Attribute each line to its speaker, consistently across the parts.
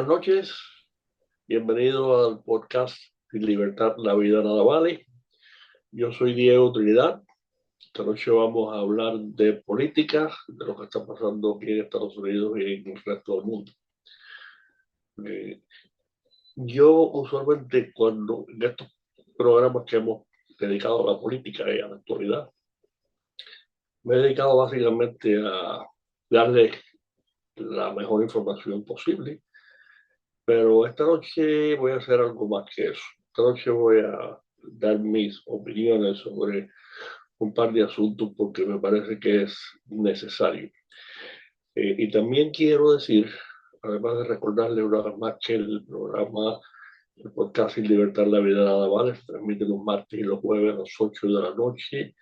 Speaker 1: noches, bienvenido al podcast Sin Libertad la Vida Nada Vale. Yo soy Diego Trinidad. Esta noche vamos a hablar de política, de lo que está pasando aquí en Estados Unidos y en el resto del mundo. Yo usualmente cuando en estos programas que hemos dedicado a la política y a la actualidad, me he dedicado básicamente a darle la mejor información posible. Pero esta noche voy a hacer algo más que eso. Esta noche voy a dar mis opiniones sobre un par de asuntos porque me parece que es necesario. Y también quiero decir, además de recordarle una vez más que el programa, el podcast Sin Libertad la Vida Nada Vale, se transmite los martes y los jueves a las 8 de la noche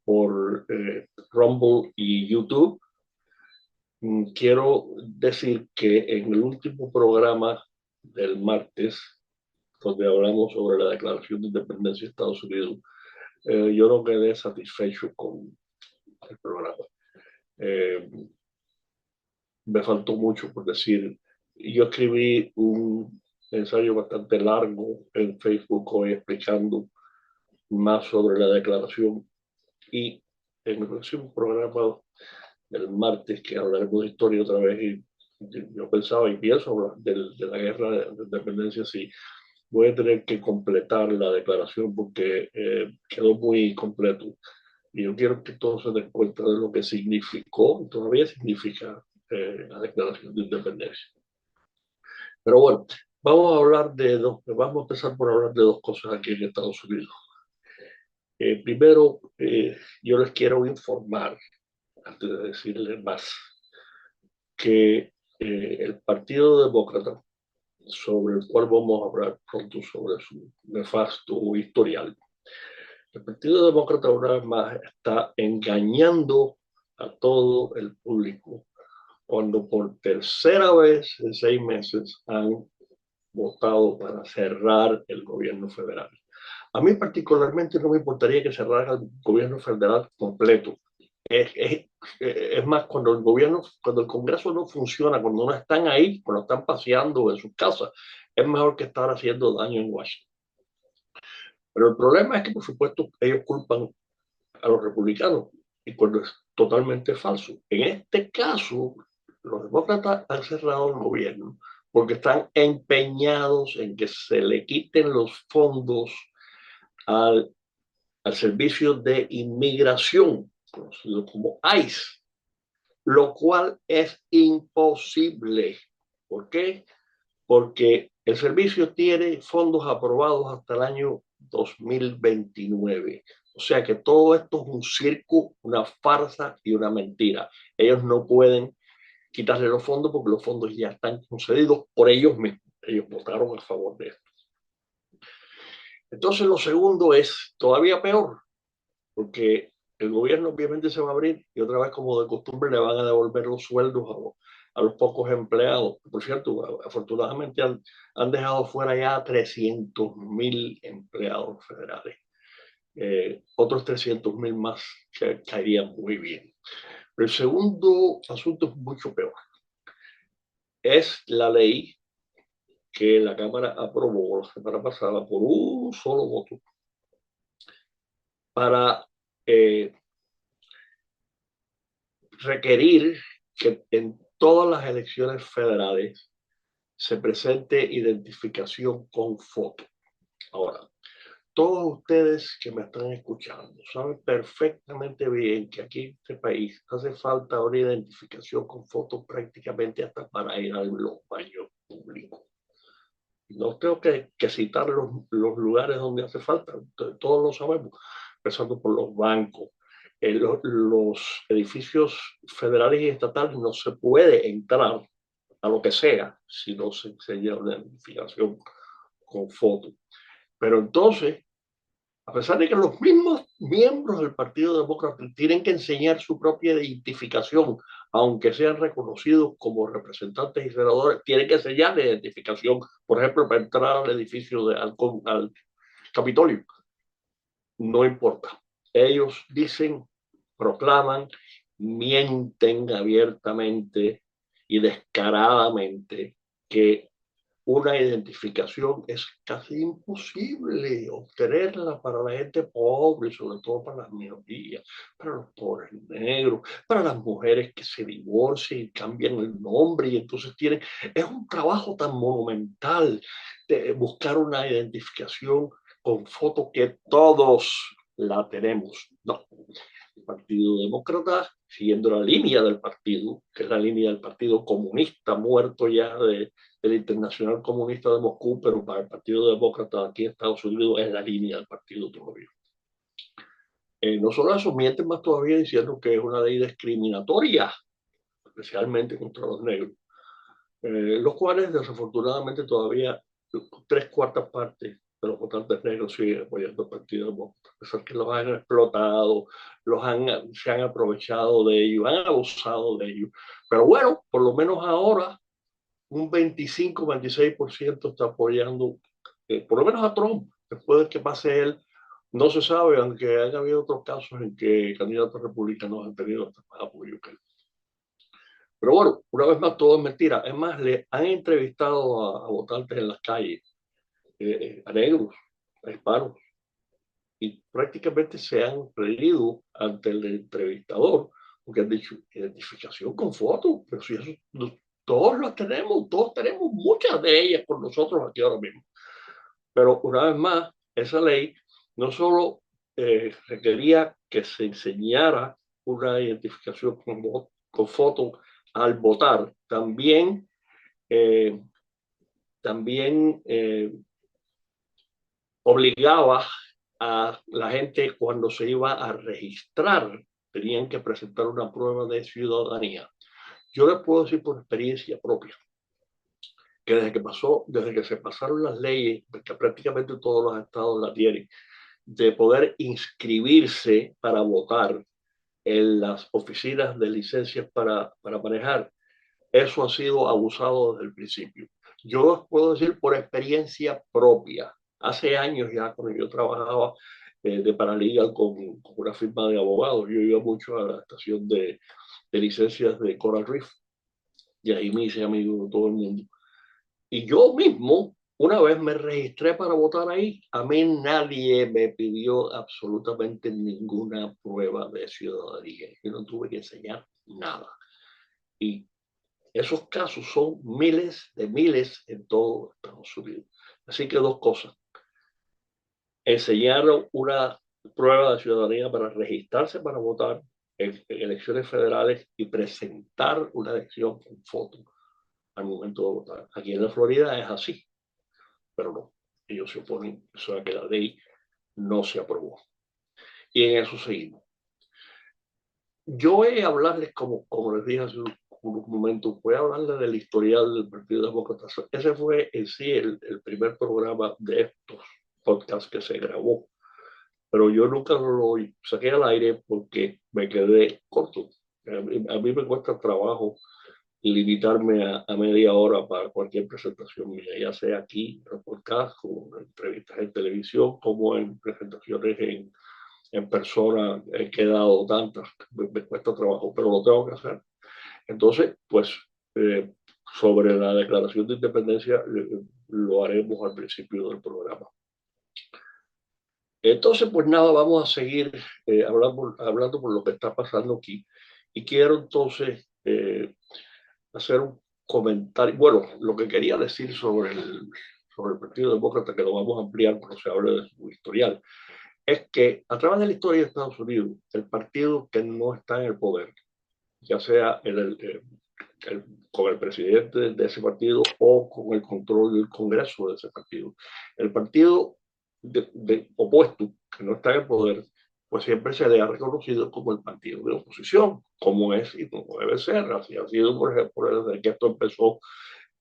Speaker 1: por Rumble y YouTube. Quiero decir que en el último programa del martes, donde hablamos sobre la Declaración de Independencia de Estados Unidos, yo no quedé satisfecho con el programa. Me faltó mucho por decir. Yo escribí un ensayo bastante largo en Facebook hoy explicando más sobre la declaración, y en el próximo programa del martes, que hablaremos de historia otra vez, y yo pensaba y pienso hablar de la guerra de independencia, sí, voy a tener que completar la declaración porque quedó muy completo. Y yo quiero que todos se den cuenta de lo que significó y todavía significa la Declaración de Independencia. Pero bueno, vamos a empezar por hablar de dos cosas aquí en Estados Unidos. Primero, yo les quiero informar, antes de decirles más, que el Partido Demócrata, sobre el cual vamos a hablar pronto sobre su nefasto historial, el Partido Demócrata una vez más está engañando a todo el público cuando por tercera vez en 6 meses han votado para cerrar el gobierno federal. A mí particularmente no me importaría que cerraran el gobierno federal completo. Es más, cuando el Congreso no funciona, cuando no están ahí, cuando están paseando en sus casas, es mejor que estar haciendo daño en Washington. Pero el problema es que, por supuesto, ellos culpan a los republicanos, y cuando es totalmente falso. En este caso, los demócratas han cerrado el gobierno porque están empeñados en que se le quiten los fondos al servicio de inmigración, conocido como ICE, lo cual es imposible. ¿Por qué? Porque el servicio tiene fondos aprobados hasta el año 2029. O sea que todo esto es un circo, una farsa y una mentira. Ellos no pueden quitarle los fondos porque los fondos ya están concedidos por ellos mismos. Ellos votaron a favor de esto. Entonces lo segundo es todavía peor, porque el gobierno obviamente se va a abrir y otra vez, como de costumbre, le van a devolver los sueldos a los pocos empleados. Por cierto, afortunadamente han dejado fuera ya 300,000 empleados federales. Otros 300,000 más que caerían muy bien. Pero el segundo asunto es mucho peor. Es la ley que la Cámara aprobó la semana pasada por un solo voto para requerir que en todas las elecciones federales se presente identificación con foto. Ahora, todos ustedes que me están escuchando saben perfectamente bien que aquí en este país hace falta una identificación con foto prácticamente hasta para ir a los baños públicos. No tengo que citar los lugares donde hace falta, todos lo sabemos, empezando por los bancos. Los edificios federales y estatales no se puede entrar a lo que sea si no se enseña una identificación con foto. Pero entonces, a pesar de que los mismos miembros del Partido Demócrata tienen que enseñar su propia identificación, aunque sean reconocidos como representantes y senadores, tienen que enseñar la identificación, por ejemplo, para entrar al edificio al Capitolio. No importa. Ellos dicen, proclaman, mienten abiertamente y descaradamente que una identificación es casi imposible obtenerla para la gente pobre, sobre todo para las minorías, para los pobres negros, para las mujeres que se divorcian y cambian el nombre y entonces tienen, es un trabajo tan monumental de buscar una identificación con foto que todos la tenemos. No, el Partido Demócrata, siguiendo la línea del partido, que es la línea del Partido Comunista, muerto ya del Internacional Comunista de Moscú, pero para el Partido Demócrata aquí en Estados Unidos es la línea del partido todavía. No solo eso, mienten más todavía diciendo que es una ley discriminatoria, especialmente contra los negros, los cuales desafortunadamente todavía 3/4 de los votantes negros siguen apoyando el Partido Demócrata, a pesar que los han explotado, se han aprovechado de ellos, han abusado de ellos. Pero bueno, por lo menos ahora un 25-26% está apoyando, por lo menos a Trump, después de que pase él. No se sabe, aunque haya habido otros casos en que candidatos republicanos han tenido hasta más apoyo que él. Pero bueno, una vez más, todo es mentira. Es más, le han entrevistado a votantes en las calles, a negros, a hispanos, y prácticamente se han reído ante el entrevistador, porque han dicho, identificación con fotos, pero si eso todos las tenemos, todos tenemos muchas de ellas con nosotros aquí ahora mismo. Pero una vez más, esa ley no solo requería que se enseñara una identificación con foto al votar, también obligaba a la gente cuando se iba a registrar, tenían que presentar una prueba de ciudadanía. Yo les puedo decir por experiencia propia que desde que se pasaron las leyes, que prácticamente todos los estados la tienen, de poder inscribirse para votar en las oficinas de licencias para manejar, eso ha sido abusado desde el principio. Yo les puedo decir por experiencia propia. Hace años ya, cuando yo trabajaba de paralegal con una firma de abogados, yo iba mucho a la estación de licencias de Coral Reef y ahí me hice amigo de todo el mundo. Y yo mismo, una vez me registré para votar ahí, a mí nadie me pidió absolutamente ninguna prueba de ciudadanía. Yo no tuve que enseñar nada. Y esos casos son miles en todo Estados Unidos. Así que dos cosas. Enseñaron una prueba de ciudadanía para registrarse para votar en elecciones federales y presentar una elección con foto al momento de votar. Aquí en la Florida es así, pero no. Ellos se oponen, eso a que la ley no se aprobó. Y en eso seguimos. Yo voy a hablarles, como les dije hace unos momentos, voy a hablarles del historial del Partido Demócrata. Ese fue en sí el primer programa de estos podcasts que se grabó, pero yo nunca lo saqué al aire porque me quedé corto. A mí me cuesta trabajo limitarme a media hora para cualquier presentación mía, ya sea aquí, en podcast, como en entrevistas en televisión, como en presentaciones en persona. He quedado tantas, me cuesta trabajo, pero lo tengo que hacer. Entonces, pues, sobre la declaración de independencia, lo haremos al principio del programa. Entonces, pues nada, vamos a seguir hablando por lo que está pasando aquí. Y quiero entonces hacer un comentario. Bueno, lo que quería decir sobre el Partido Demócrata, que lo vamos a ampliar cuando se hable de su historial, es que a través de la historia de Estados Unidos, el partido que no está en el poder, ya sea con el presidente de ese partido o con el control del Congreso de ese partido, el partido opuesto, que no está en el poder, pues siempre se le ha reconocido como el partido de oposición, como es y como debe ser. Así ha sido, por ejemplo, desde que esto empezó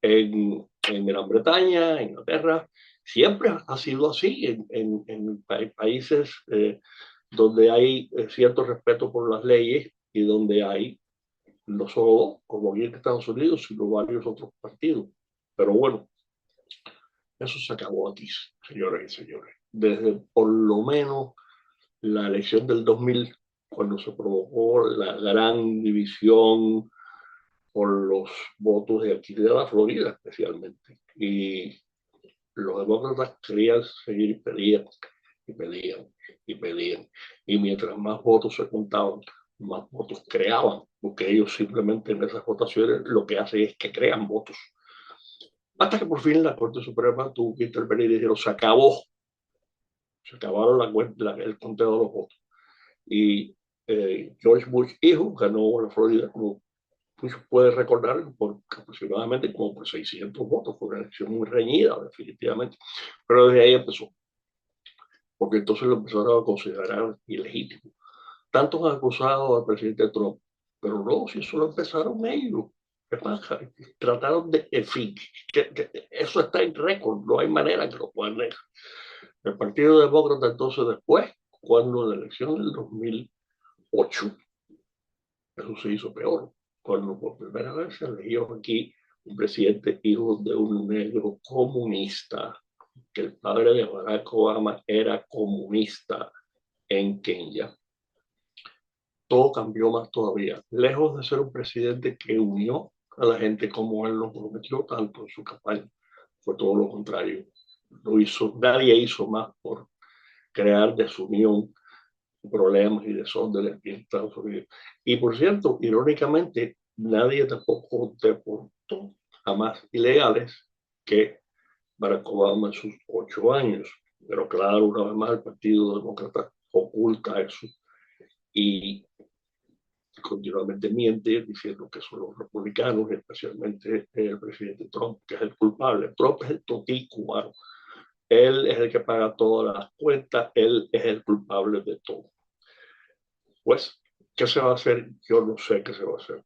Speaker 1: en Gran Bretaña, en Inglaterra. Siempre ha sido así en países donde hay cierto respeto por las leyes y donde hay no solo como aquí en Estados Unidos, sino varios otros partidos. Pero bueno, eso se acabó aquí, señores y señores. Desde por lo menos la elección del 2000, cuando se provocó la gran división por los votos de aquí de la Florida especialmente. Y los demócratas querían seguir y pedían y pedían y pedían. Y mientras más votos se contaban, más votos creaban, porque ellos simplemente en esas votaciones lo que hacen es que crean votos. Hasta que por fin la Corte Suprema tuvo que intervenir y dijeron, se acabó, se acabaron el conteo de los votos. Y George Bush hijo ganó la Florida, como muchos pueden recordar, por aproximadamente como por 600 votos. Fue una elección muy reñida, definitivamente. Pero desde ahí empezó, porque entonces lo empezaron a considerar ilegítimo. Tantos han acusado al presidente Trump, pero no, si eso lo empezaron ellos. ¿Qué pasa? Trataron de, en fin, que eso está en récord, no hay manera que lo puedan negar. El Partido Demócrata entonces después, cuando la elección del 2008, eso se hizo peor, cuando por primera vez se eligió aquí un presidente hijo de un negro comunista, que el padre de Barack Obama era comunista en Kenia. Todo cambió más todavía. Lejos de ser un presidente que unió a la gente como él lo prometió tanto en su campaña, fue todo lo contrario. Lo hizo, nadie hizo más por crear desunión, problemas y desórdenes en Estados Unidos. Y por cierto, irónicamente, nadie tampoco deportó jamás ilegales que Barack Obama en sus 8 años. Pero claro, una vez más, el Partido Demócrata oculta eso y continuamente miente diciendo que son los republicanos, especialmente el presidente Trump, que es el culpable. Trump es el totí cubano. Él es el que paga todas las cuentas, él es el culpable de todo. Pues, ¿qué se va a hacer? Yo no sé qué se va a hacer.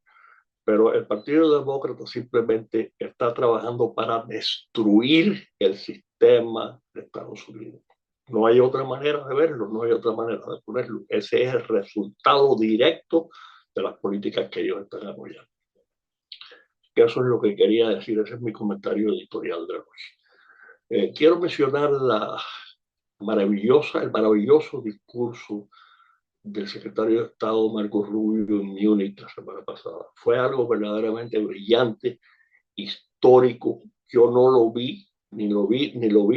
Speaker 1: Pero el Partido Demócrata simplemente está trabajando para destruir el sistema de Estados Unidos. No hay otra manera de verlo, no hay otra manera de ponerlo. Ese es el resultado directo de las políticas que ellos están apoyando. Eso es lo que quería decir, ese es mi comentario editorial de hoy. Quiero mencionar el maravilloso discurso del secretario de Estado Marco Rubio en Múnich la semana pasada. Fue algo verdaderamente brillante, histórico. Yo no lo vi, ni lo vi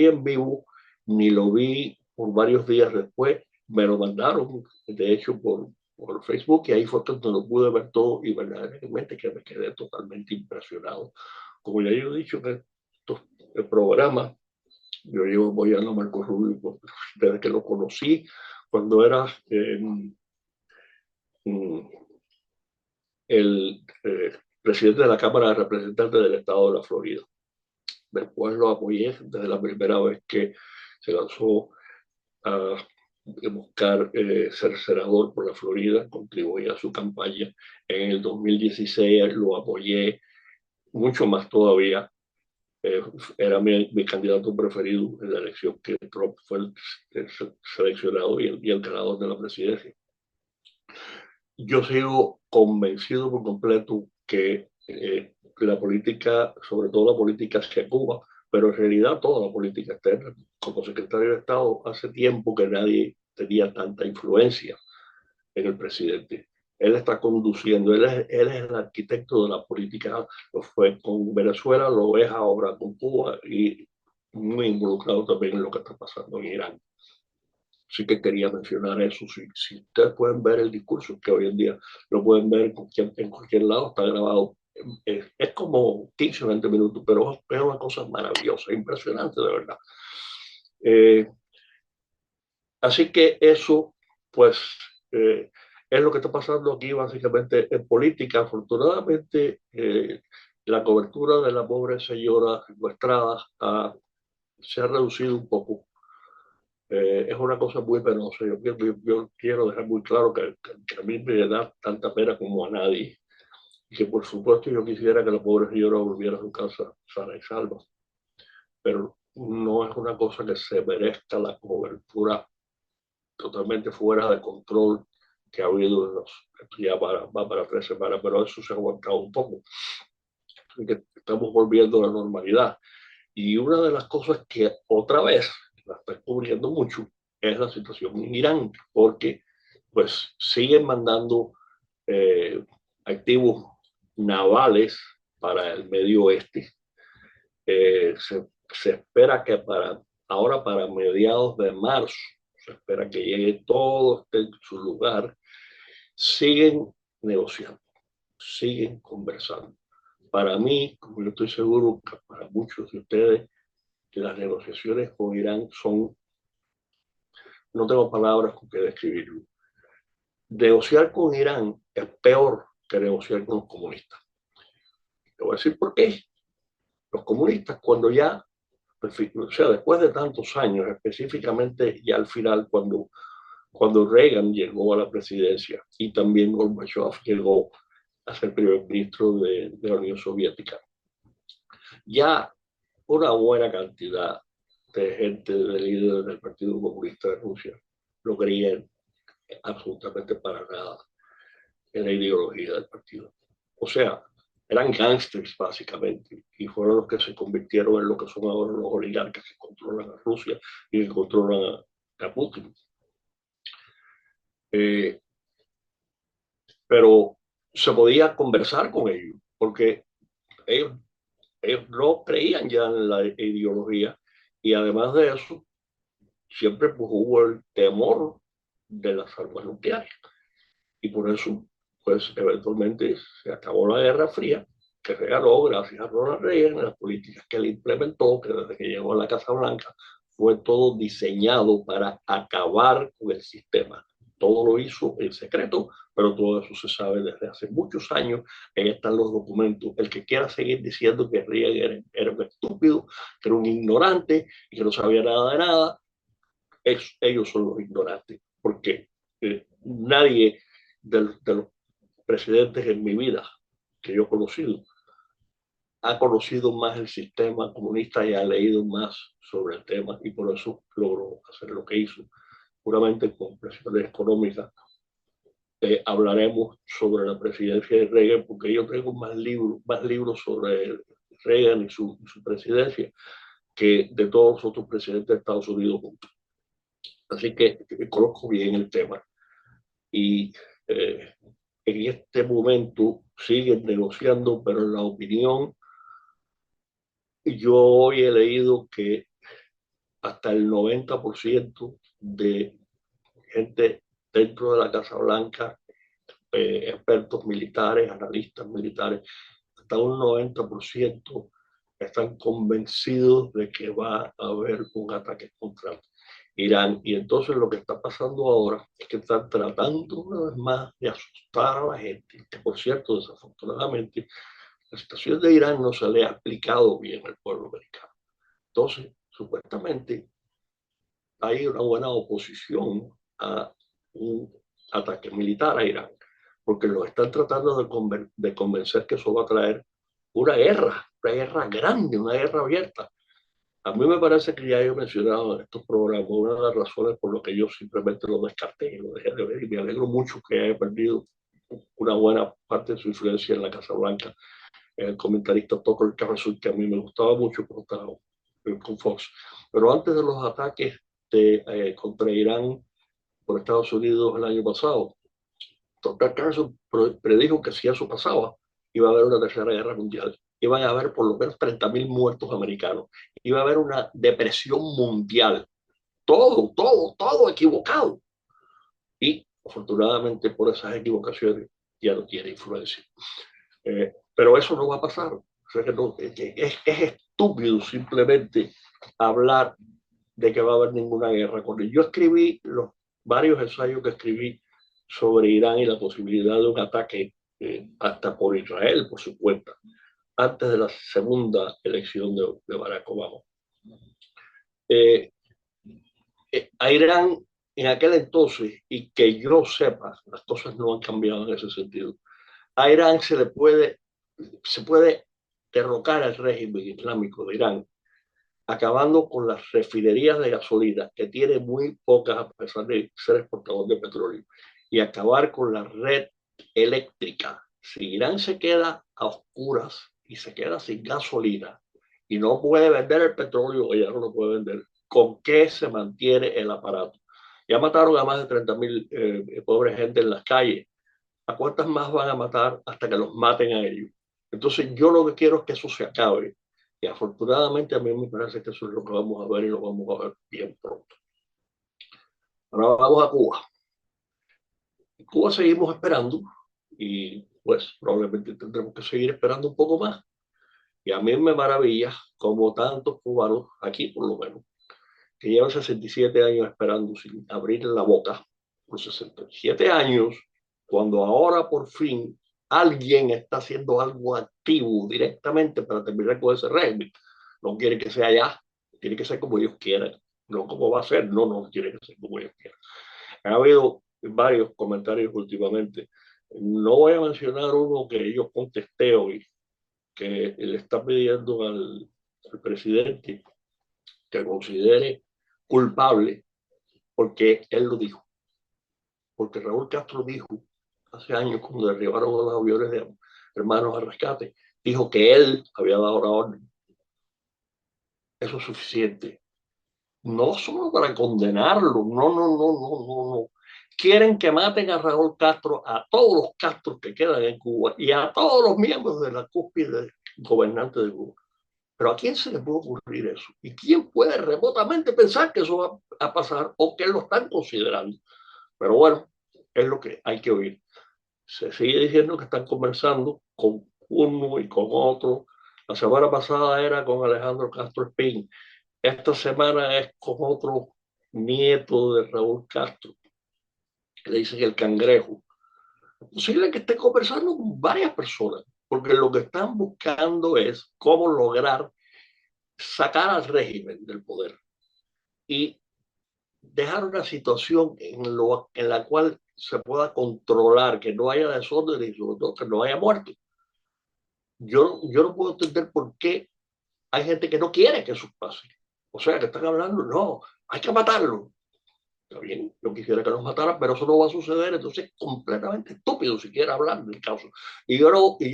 Speaker 1: en vivo, ni lo vi por varios días después. Me lo mandaron, de hecho, por Facebook, y ahí fue cuando lo pude ver todo y verdaderamente que me quedé totalmente impresionado. Como ya yo he dicho en estos programas, yo llevo apoyando a Marco Rubio desde que lo conocí, cuando era el presidente de la Cámara de Representantes del Estado de la Florida. Después lo apoyé desde la primera vez que se lanzó a buscar ser senador por la Florida, contribuí a su campaña. En el 2016 lo apoyé mucho más todavía. Era mi candidato preferido en la elección que Trump fue el seleccionado y el ganador de la presidencia. Yo sigo convencido por completo que la política, sobre todo la política hacia Cuba, pero en realidad toda la política externa, como secretario de Estado, hace tiempo que nadie tenía tanta influencia en el presidente. Él está conduciendo, él es el arquitecto de la política, lo fue con Venezuela, lo es ahora con Cuba y muy involucrado también en lo que está pasando en Irán. Sí que quería mencionar eso. Si ustedes pueden ver el discurso, que hoy en día lo pueden ver en cualquier lado, está grabado. Es como 15 o 20 minutos, pero es una cosa maravillosa, impresionante, de verdad. Eh, Así que eso, pues, es lo que está pasando aquí básicamente en política. Afortunadamente, la cobertura de la pobre señora secuestrada se ha reducido un poco. Es una cosa muy penosa. Yo quiero dejar muy claro que a mí me da tanta pena como a nadie. Y que por supuesto yo quisiera que la pobre señora volviera a su casa sana y salva. Pero no es una cosa que se merezca la cobertura totalmente fuera de control que ha habido en ya va para 3 semanas, pero eso se ha aguantado un poco. Así que estamos volviendo a la normalidad. Y una de las cosas que otra vez la está cubriendo mucho es la situación en Irán, porque pues siguen mandando activos navales para el Medio Oeste. Se espera que ahora, para mediados de marzo, se espera que llegue todo en su lugar. Siguen negociando, siguen conversando. Para mí, como yo estoy seguro que para muchos de ustedes, que las negociaciones con Irán son, no tengo palabras con que describirlo. Negociar con Irán es peor que negociar con los comunistas. Te voy a decir por qué. Los comunistas, cuando ya, o sea, después de tantos años, específicamente ya al final, cuando Reagan llegó a la presidencia y también Gorbachev llegó a ser primer ministro de la Unión Soviética, ya una buena cantidad de gente, de líderes del Partido Comunista de Rusia, no creían absolutamente para nada en la ideología del partido. O sea, eran gángsters básicamente, y fueron los que se convirtieron en lo que son ahora los oligarcas que controlan a Rusia y que controlan a Putin. Pero se podía conversar con ellos, porque ellos, ellos no creían ya en la ideología, y además de eso, siempre pues, hubo el temor de las armas nucleares. Y por eso, pues eventualmente se acabó la Guerra Fría, que regaló, gracias a Ronald Reagan, las políticas que él implementó, que desde que llegó a la Casa Blanca, fue todo diseñado para acabar con el sistema. Todo lo hizo en secreto, pero todo eso se sabe desde hace muchos años. Ahí están los documentos. El que quiera seguir diciendo que Reagan era un estúpido, que era un ignorante y que no sabía nada de nada, ellos son los ignorantes, porque nadie de los presidentes en mi vida que yo he conocido ha conocido más el sistema comunista y ha leído más sobre el tema, y por eso logró hacer lo que hizo. Puramente con presiones económicas. Hablaremos sobre la presidencia de Reagan, porque yo tengo más libros sobre Reagan y su presidencia que de todos los otros presidentes de Estados Unidos juntos. Así que conozco bien el tema, y en este momento siguen negociando, pero en la opinión, yo hoy he leído que hasta el 90% de gente dentro de la Casa Blanca, expertos militares, analistas militares, hasta un 90% están convencidos de que va a haber un ataque contra Irán. Y entonces lo que está pasando ahora es que están tratando una vez más de asustar a la gente, que por cierto, desafortunadamente, la situación de Irán no se le ha explicado bien al pueblo americano. Entonces, supuestamente, hay una buena oposición a un ataque militar a Irán, porque lo están tratando de convencer que eso va a traer una guerra grande, una guerra abierta. A mí me parece que ya he mencionado en estos programas una de las razones por las que yo simplemente lo descarté y lo dejé de ver, y me alegro mucho que haya perdido una buena parte de su influencia en la Casa Blanca, el comentarista Tucker Carlson, que a mí me gustaba mucho cuando estaba con Fox. Pero antes de los ataques contra Irán por Estados Unidos el año pasado, Tucker Carlson predijo que si eso pasaba, iba a haber una tercera guerra mundial. Iban a haber por lo menos 30.000 muertos americanos. Iba a haber una depresión mundial. Todo equivocado. Y afortunadamente por esas equivocaciones ya no tiene influencia. Pero eso no va a pasar. O sea que no, es estúpido simplemente hablar de que va a haber ninguna guerra con él. Yo escribí varios ensayos que escribí sobre Irán y la posibilidad de un ataque hasta por Israel, por su cuenta, antes de la segunda elección de Barack Obama. A Irán en aquel entonces, y que yo sepa, las cosas no han cambiado en ese sentido, a Irán se puede derrocar al régimen islámico de Irán acabando con las refinerías de gasolina, que tiene muy pocas a pesar de ser exportador de petróleo, y acabar con la red eléctrica. Si Irán se queda a oscuras y se queda sin gasolina y no puede vender el petróleo, ya no lo puede vender, ¿con qué se mantiene el aparato? Ya mataron a más de 30.000 pobres gente en las calles. ¿A cuántas más van a matar hasta que los maten a ellos? Entonces yo lo que quiero es que eso se acabe. Y afortunadamente a mí me parece que eso es lo que vamos a ver y lo vamos a ver bien pronto. Ahora vamos a Cuba. En Cuba seguimos esperando y pues probablemente tendremos que seguir esperando un poco más. Y a mí me maravilla como tantos cubanos, aquí por lo menos, que llevan 67 años esperando sin abrir la boca, por 67 años, cuando ahora por fin alguien está haciendo algo activo directamente para terminar con ese régimen. No quiere que sea ya, tiene que ser como ellos quieran. No como va a ser, no, no quiere que sea como ellos quieran. Ha habido varios comentarios últimamente. No voy a mencionar uno que yo contesté hoy, que le está pidiendo al presidente que considere culpable porque él lo dijo. Porque Raúl Castro dijo hace años cuando derribaron los aviones de hermanos al rescate, dijo que él había dado la orden. Eso es suficiente. No solo para condenarlo, no, no, no, no, no, no. Quieren que maten a Raúl Castro, a todos los Castros que quedan en Cuba y a todos los miembros de la cúspide gobernante de Cuba. Pero ¿a quién se le puede ocurrir eso? ¿Y quién puede remotamente pensar que eso va a pasar o que lo están considerando? Pero bueno, es lo que hay que oír. Se sigue diciendo que están conversando con uno y con otro. La semana pasada era con Alejandro Castro Espín. Esta semana es con otro nieto de Raúl Castro, que le dicen el cangrejo. Es posible que esté conversando con varias personas, porque lo que están buscando es cómo lograr sacar al régimen del poder y dejar una situación en la cual se pueda controlar, que no haya desorden y sobre todo que no haya muertos. Yo no puedo entender por qué hay gente que no quiere que eso pase. O sea, que están hablando, no, hay que matarlo. Está bien, yo quisiera que los mataran, pero eso no va a suceder, entonces es completamente estúpido siquiera hablar del caso. Y yo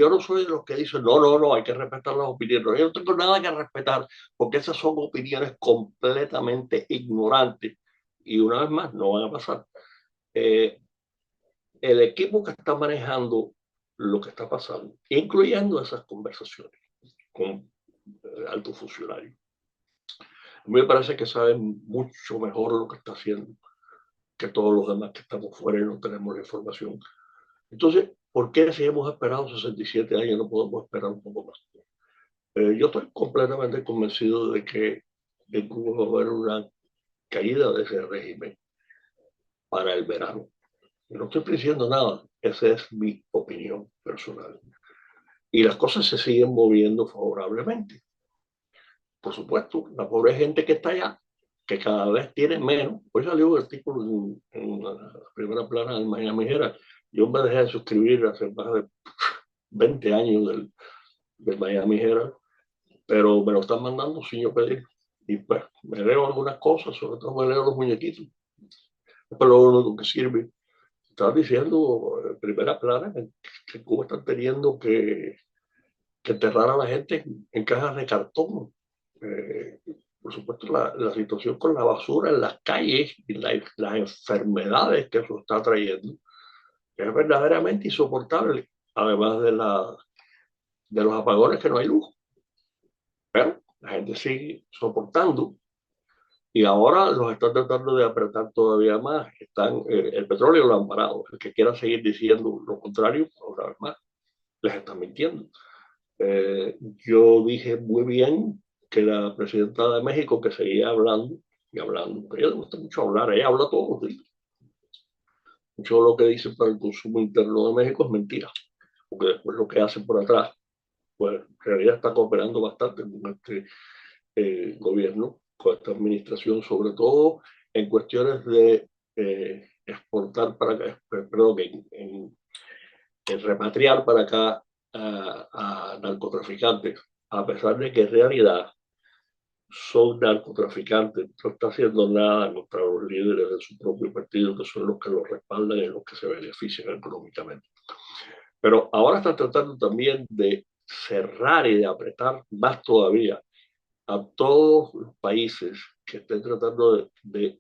Speaker 1: no soy de los que dicen, no, no, no, hay que respetar las opiniones. No, yo no tengo nada que respetar, porque esas son opiniones completamente ignorantes. Y una vez más, no van a pasar. Eh, el equipo que está manejando lo que está pasando, incluyendo esas conversaciones con altos funcionarios, a mí me parece que saben mucho mejor lo que está haciendo que todos los demás que estamos fuera y no tenemos la información. Entonces, ¿por qué si hemos esperado 67 años no podemos esperar un poco más? Yo estoy completamente convencido de que en Cuba va a haber una caída de ese régimen para el verano. Yo no estoy diciendo nada, esa es mi opinión personal. Y las cosas se siguen moviendo favorablemente. Por supuesto, la pobre gente que está allá, que cada vez tiene menos. Hoy salió un artículo en la primera plana del Miami Herald. Yo me dejé de suscribir hace más de 20 años del Miami Herald, pero me lo están mandando sin yo pedir. Y pues me leo algunas cosas, sobre todo me leo los muñequitos. Es lo único que sirve. Estaba diciendo en primera plana que Cuba está teniendo que enterrar a la gente en cajas de cartón. Eh, por supuesto, la situación con la basura en las calles y las enfermedades que eso está trayendo es verdaderamente insoportable, además de los apagones que no hay luz. Pero la gente sigue soportando y ahora los están tratando de apretar todavía más. El petróleo lo han parado. El que quiera seguir diciendo lo contrario, una vez más, les están mintiendo. Yo dije muy bien que la presidenta de México, que seguía hablando y hablando, que a ella le gusta mucho hablar, ella habla todos los días. Mucho de lo que dice para el consumo interno de México es mentira, porque después lo que hace por atrás, pues en realidad está cooperando bastante con este gobierno, con esta administración, sobre todo en cuestiones de exportar para acá, perdón, en repatriar para acá a narcotraficantes, a pesar de que en realidad son narcotraficantes, no está haciendo nada contra los líderes de su propio partido, que son los que lo respaldan y los que se benefician económicamente. Pero ahora están tratando también de cerrar y de apretar más todavía a todos los países que estén tratando de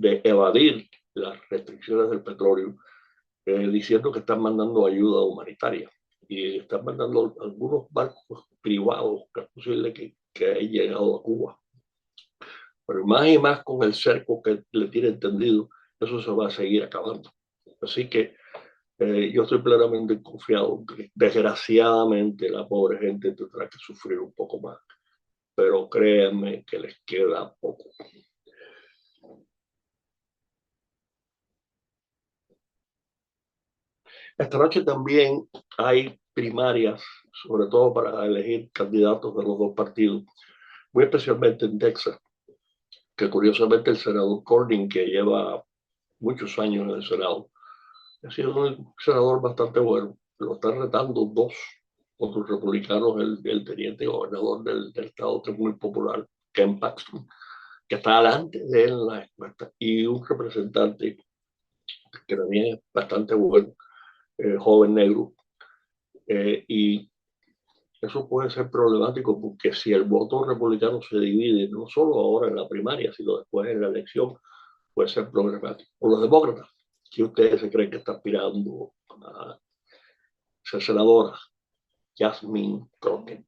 Speaker 1: evadir las restricciones del petróleo diciendo que están mandando ayuda humanitaria y están mandando algunos barcos privados que es posible que hayan llegado a Cuba. Pero más y más con el cerco que le tiene entendido, eso se va a seguir acabando. Así que yo estoy plenamente confiado que desgraciadamente la pobre gente tendrá que sufrir un poco más, pero créanme que les queda poco. Esta noche también hay primarias, sobre todo para elegir candidatos de los dos partidos, muy especialmente en Texas, que curiosamente el senador Cornyn, que lleva muchos años en el Senado, ha sido un senador bastante bueno. Lo están retando dos otros republicanos, el teniente gobernador del estado, que es muy popular, Ken Paxton, que está adelante de él en la encuesta, y un representante que también es bastante bueno, joven negro, y eso puede ser problemático porque si el voto republicano se divide, no solo ahora en la primaria, sino después en la elección, puede ser problemático. Por los demócratas, si ustedes se creen que está aspirando a ser senadora, Jasmine Crockett,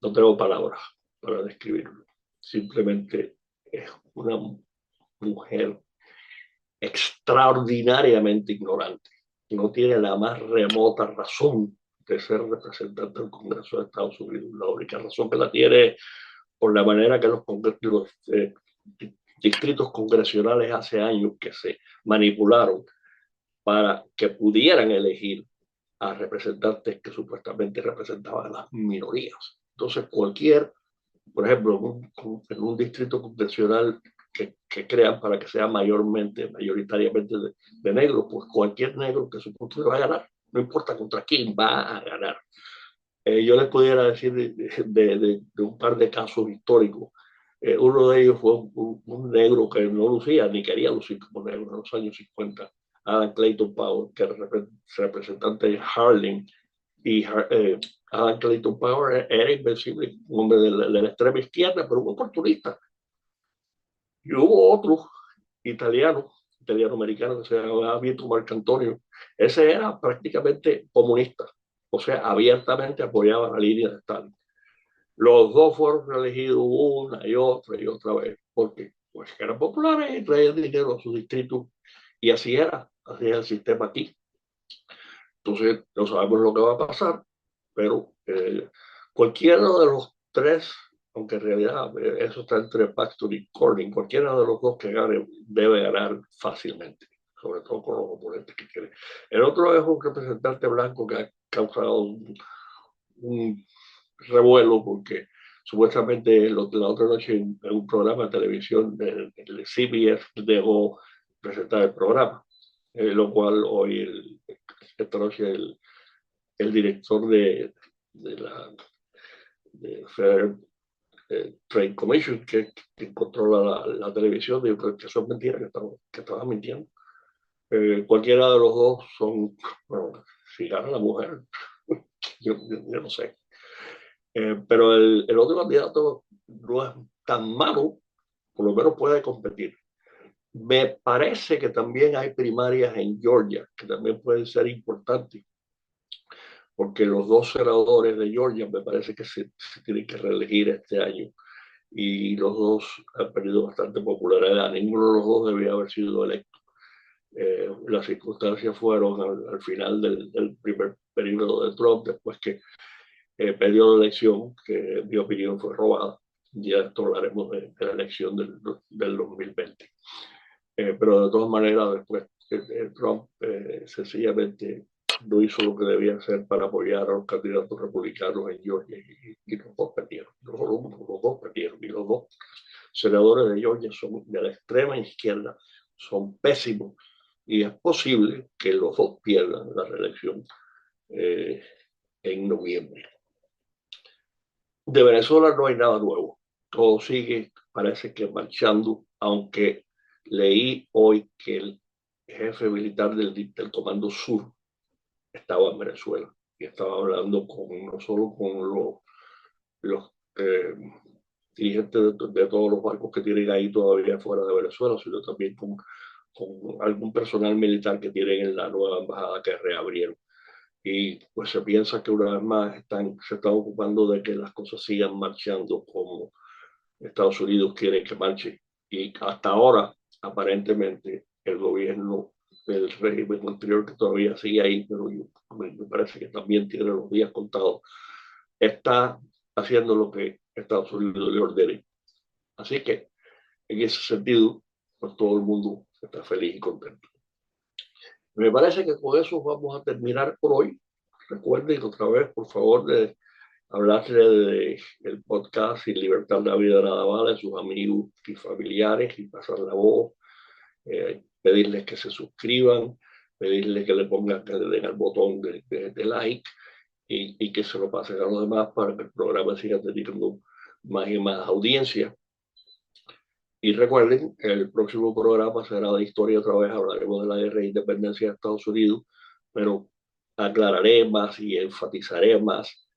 Speaker 1: no tengo palabras para describirlo. Simplemente es una mujer extraordinariamente ignorante, que no tiene la más remota razón de ser representante del Congreso de Estados Unidos. La única razón que la tiene por la manera que los distritos congresionales hace años que se manipularon para que pudieran elegir a representantes que supuestamente representaban a las minorías. Entonces, por ejemplo, en un distrito congresional que crean para que sea mayoritariamente de negros, pues cualquier negro que supuestamente va a ganar, no importa contra quién, va a ganar. Yo les pudiera decir de un par de casos históricos. Uno de ellos fue un negro que no lucía ni quería lucir como negro en los años 50, Adam Clayton Powell, que era representante de Harlem, y Adam Clayton Powell era invencible, un hombre de la extrema izquierda, pero un oportunista. Y hubo otro italiano-americano que se llamaba Vito Marcantonio. Ese era prácticamente comunista, o sea, abiertamente apoyaba la línea de Stalin. Los dos fueron reelegidos una y otra vez, porque pues eran populares y traían dinero a su distrito, y así es el sistema aquí. Entonces, no sabemos lo que va a pasar, pero cualquiera de los tres, aunque en realidad eso está entre Paxton y Cornyn, cualquiera de los dos que gane debe ganar fácilmente, sobre todo con los oponentes que quieren. El otro es un representante blanco que ha causado un revuelo porque supuestamente la otra noche en un programa de televisión del CBS dejó presentar el programa, lo cual hoy esta noche el director de la de Fair Trade Commission que controla la televisión dijo que son mentiras, que estaban mintiendo. Cualquiera de los dos son, bueno, si gana la mujer, yo no sé. Pero el otro candidato no es tan malo, por lo menos puede competir. Me parece que también hay primarias en Georgia, que también pueden ser importantes, porque los dos senadores de Georgia me parece que se tienen que reelegir este año y los dos han perdido bastante popularidad. Ninguno de los dos debía haber sido electo. Las circunstancias fueron al final del primer periodo de Trump, después que perdió la elección, que en mi opinión fue robada. Ya esto hablaremos de la elección del 2020. Pero de todas maneras, después Trump sencillamente no hizo lo que debía hacer para apoyar a los candidatos republicanos en Georgia y los dos perdieron. Los dos perdieron y los dos senadores de Georgia son de la extrema izquierda, son pésimos y es posible que los dos pierdan la reelección en noviembre. De Venezuela no hay nada nuevo, todo sigue, parece que marchando, aunque leí hoy que el jefe militar del Comando Sur estaba en Venezuela y estaba hablando no solo con los dirigentes de todos los barcos que tienen ahí todavía fuera de Venezuela, sino también con algún personal militar que tienen en la nueva embajada que reabrieron. Y pues se piensa que una vez más se están ocupando de que las cosas sigan marchando como Estados Unidos quiere que marche. Y hasta ahora, aparentemente, el gobierno del régimen anterior, que todavía sigue ahí, pero me parece que también tiene los días contados, está haciendo lo que Estados Unidos le ordene. Así que, en ese sentido, pues todo el mundo está feliz y contento. Me parece que con eso vamos a terminar por hoy. Recuerden otra vez, por favor, de hablarle del podcast Sin Libertad la Vida Nada Vale a sus amigos y familiares y pasar la voz, pedirles que se suscriban, pedirles que le pongan, que le den al botón de like y que se lo pasen a los demás para que el programa siga teniendo más y más audiencia. Y recuerden, el próximo programa será de historia otra vez, hablaremos de la guerra de independencia de Estados Unidos, pero aclararé más y enfatizaré más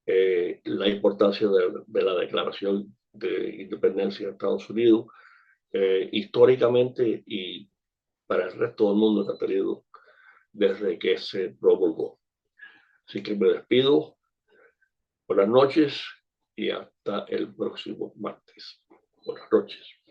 Speaker 1: la importancia de la Declaración de Independencia de Estados Unidos históricamente y para el resto del mundo que ha tenido desde que se promulgó. Así que me despido. Buenas noches y hasta el próximo martes. Buenas noches.